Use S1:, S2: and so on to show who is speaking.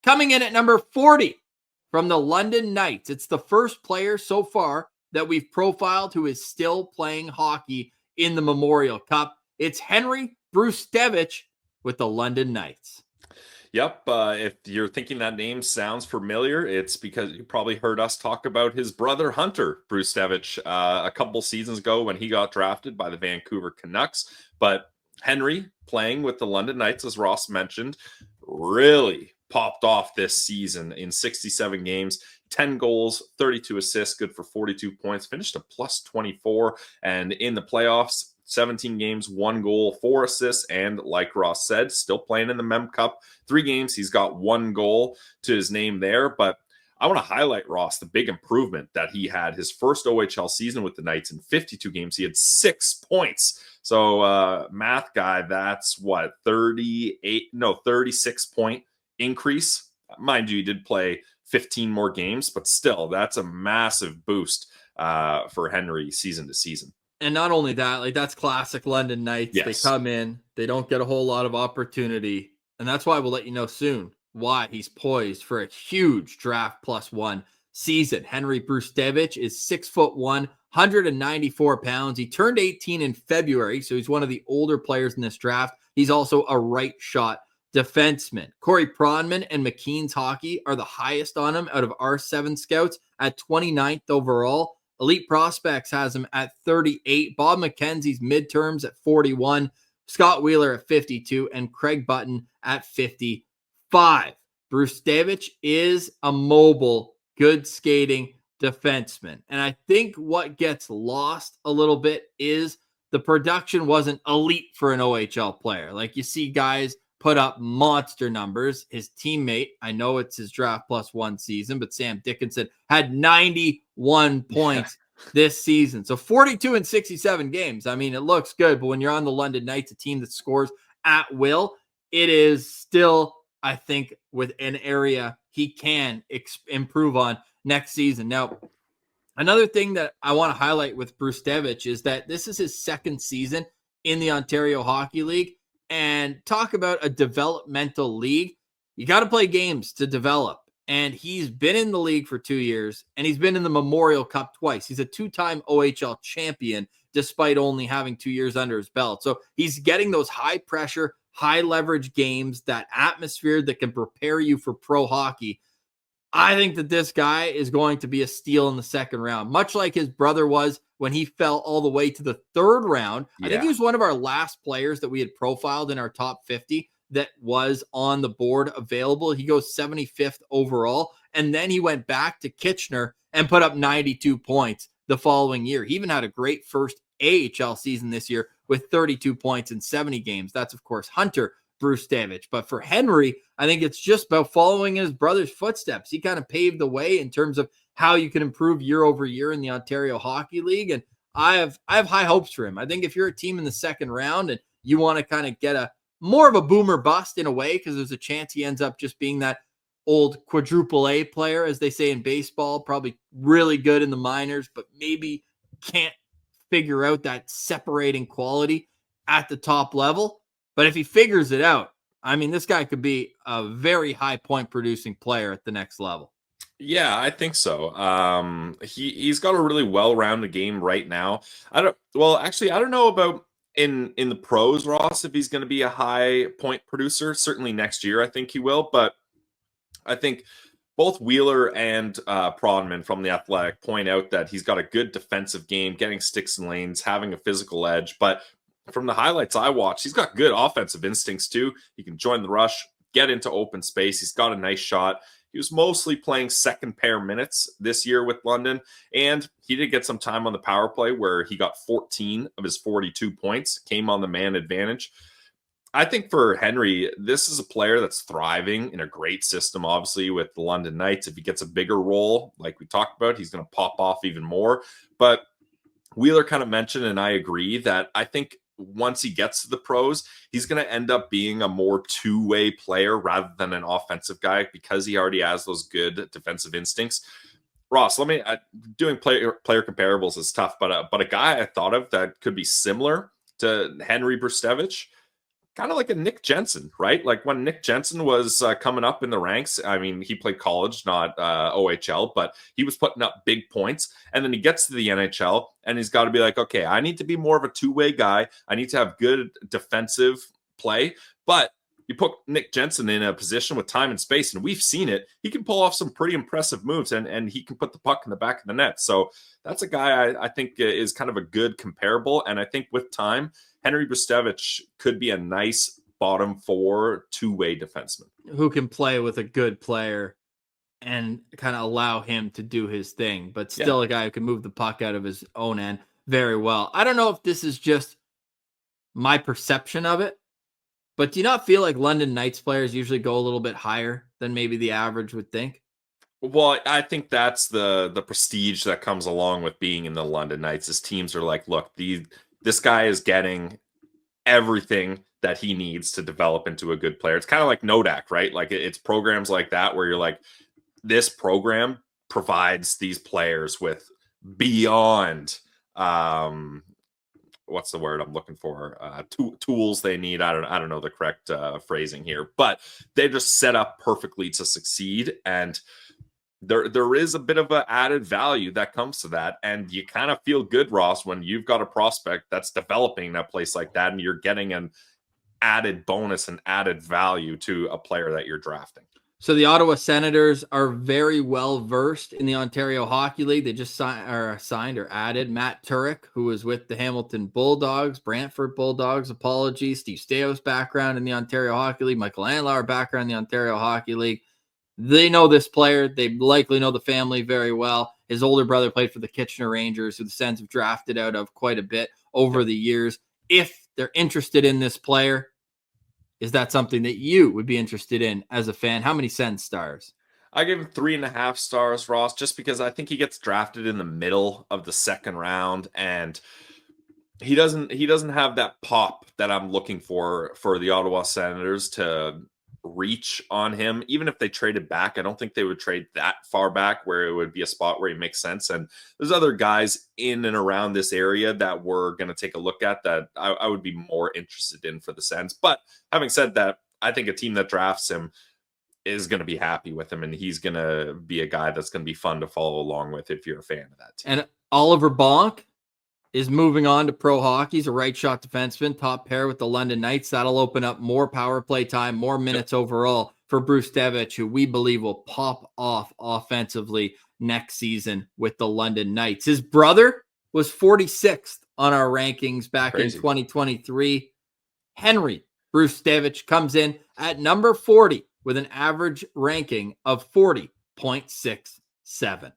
S1: Coming in at number 40 from the London Knights. It's the first player so far that we've profiled who is still playing hockey in the Memorial Cup. It's Henry Brzustewicz with the London Knights.
S2: Yep. If you're thinking that name sounds familiar, it's because you probably heard us talk about his brother, Hunter Brzustewicz, a couple seasons ago when he got drafted by the Vancouver Canucks. But Henry, playing with the London Knights, as Ross mentioned, really popped off this season in 67 games, 10 goals, 32 assists, good for 42 points, finished a plus 24. And in the playoffs, 17 games, 1 goal, 4 assists, and like Ross said, still playing in the Mem Cup. 3 games, he's got 1 goal to his name there. But I want to highlight, Ross, the big improvement that he had. His first OHL season with the Knights in 52 games, he had 6 points. So math guy, that's what, 36 point increase. Mind you, he did play 15 more games, but still, that's a massive boost for Henry season to season.
S1: And not only that, like that's classic London Knights.
S2: Yes.
S1: They come in, they don't get a whole lot of opportunity. And that's why we'll let you know soon why he's poised for a huge draft +1 season. Henry Brzustewicz is 6'1", 194 pounds. He turned 18 in February, so he's one of the older players in this draft. He's also a right shot defenseman. Corey Pronman and McKean's Hockey are the highest on him out of our 7 scouts at 29th overall. Elite Prospects has him at 38. Bob McKenzie's midterms at 41. Scott Wheeler at 52. And Craig Button at 55. Brzustewicz is a mobile, good skating defenseman. And I think what gets lost a little bit is the production wasn't elite for an OHL player. Like you see guys put up monster numbers. His teammate, I know it's his draft +1 season, but Sam Dickinson had 91 points this season. So 42 in 67 games. I mean, it looks good, but when you're on the London Knights, a team that scores at will, it is still, I think, with an area he can improve on next season. Now, another thing that I want to highlight with Brzustewicz is that this is his second season in the Ontario Hockey League. And talk about a developmental league. You got to play games to develop. And he's been in the league for 2 years, and he's been in the Memorial Cup twice. He's a 2-time OHL champion, despite only having 2 years under his belt. So he's getting those high pressure, high leverage games, that atmosphere that can prepare you for pro hockey. I think that this guy is going to be a steal in the second round, much like his brother was when he fell all the way to the 3rd round. Yeah. I think he was one of our last players that we had profiled in our top 50 that was on the board available. He goes 75th overall, and then he went back to Kitchener and put up 92 points the following year. He even had a great first AHL season this year with 32 points in 70 games. That's, of course, Hunter Brzustewicz. But for Henry, I think it's just about following his brother's footsteps. He kind of paved the way in terms of how you can improve year over year in the Ontario Hockey League. And I have high hopes for him. I think if you're a team in the second round and you want to kind of get a more of a boomer bust in a way, because there's a chance he ends up just being that old quadruple A player, as they say in baseball, probably really good in the minors, but maybe can't figure out that separating quality at the top level. But if he figures it out, I mean, this guy could be a very high point producing player at the next level.
S2: Yeah, I think so. He's got a really well-rounded game right now. I don't know about in the pros, Ross, if he's going to be a high point producer. Certainly next year, I think he will. But I think both Wheeler and Pronman from The Athletic point out that he's got a good defensive game, getting sticks and lanes, having a physical edge. But from the highlights I watched, he's got good offensive instincts too. He can join the rush, get into open space. He's got a nice shot. He was mostly playing second pair minutes this year with London, and he did get some time on the power play where he got 14 of his 42 points, came on the man advantage. I think for Henry, this is a player that's thriving in a great system, obviously, with the London Knights. If he gets a bigger role, like we talked about, he's going to pop off even more. But Wheeler kind of mentioned, and I agree, that I think once he gets to the pros, he's going to end up being a more two-way player rather than an offensive guy because he already has those good defensive instincts. Ross, doing player comparables is tough, but a guy I thought of that could be similar to Henry Brzustewicz, kind of like a Nick Jensen, right? Like when Nick Jensen was coming up in the ranks, I mean, he played college, not OHL, but he was putting up big points. And then he gets to the NHL and he's got to be like, okay, I need to be more of a two-way guy. I need to have good defensive play. But you put Nick Jensen in a position with time and space, and we've seen it. He can pull off some pretty impressive moves, and he can put the puck in the back of the net. So that's a guy I think is kind of a good comparable. And I think with time, Henry Brzustewicz could be a nice bottom four two-way defenseman
S1: who can play with a good player and kind of allow him to do his thing, but still a guy who can move the puck out of his own end very well. I don't know if this is just my perception of it, but do you not feel like London Knights players usually go a little bit higher than maybe the average would think?
S2: Well, I think that's the prestige that comes along with being in the London Knights. Is teams are like, look, this guy is getting everything that he needs to develop into a good player. It's kind of like Nodak, right? Like it's programs like that where you're like, this program provides these players with beyond what's the word I'm looking for? Tools they need. I don't know the correct phrasing here, but they just set up perfectly to succeed. And there is a bit of an added value that comes to that. And you kind of feel good, Ross, when you've got a prospect that's developing in a place like that and you're getting an added bonus and added value to a player that you're drafting.
S1: So the Ottawa Senators are very well versed in the Ontario Hockey League. They just signed or added Matt Turek, who was with the Hamilton Bulldogs, Brantford Bulldogs, apologies, Steve Stais background in the Ontario Hockey League, Michael Andlauer background in the Ontario Hockey League. They know this player. They likely know the family very well. His older brother played for the Kitchener Rangers, who the Sens have drafted out of quite a bit over the years. If they're interested in this player, is that something that you would be interested in as a fan? How many Sens stars?
S2: I give him 3.5 stars, Ross, just because I think he gets drafted in the middle of the second round, and he doesn't have that pop that I'm looking for the Ottawa Senators to reach on him. Even if they traded back, I don't think they would trade that far back where it would be a spot where he makes sense. And there's other guys in and around this area that we're going to take a look at that I would be more interested in for the Sens. But having said that, I think a team that drafts him is going to be happy with him, and he's going to be a guy that's going to be fun to follow along with if you're a fan of that team.
S1: And Oliver Bonk is moving on to pro hockey. He's a right shot defenseman, top pair with the London Knights. That'll open up more power play time, more minutes overall for Brzustewicz, who we believe will pop off offensively next season with the London Knights. His brother was 46th on our rankings back in 2023. Henry Brzustewicz comes in at number 40 with an average ranking of 40.67.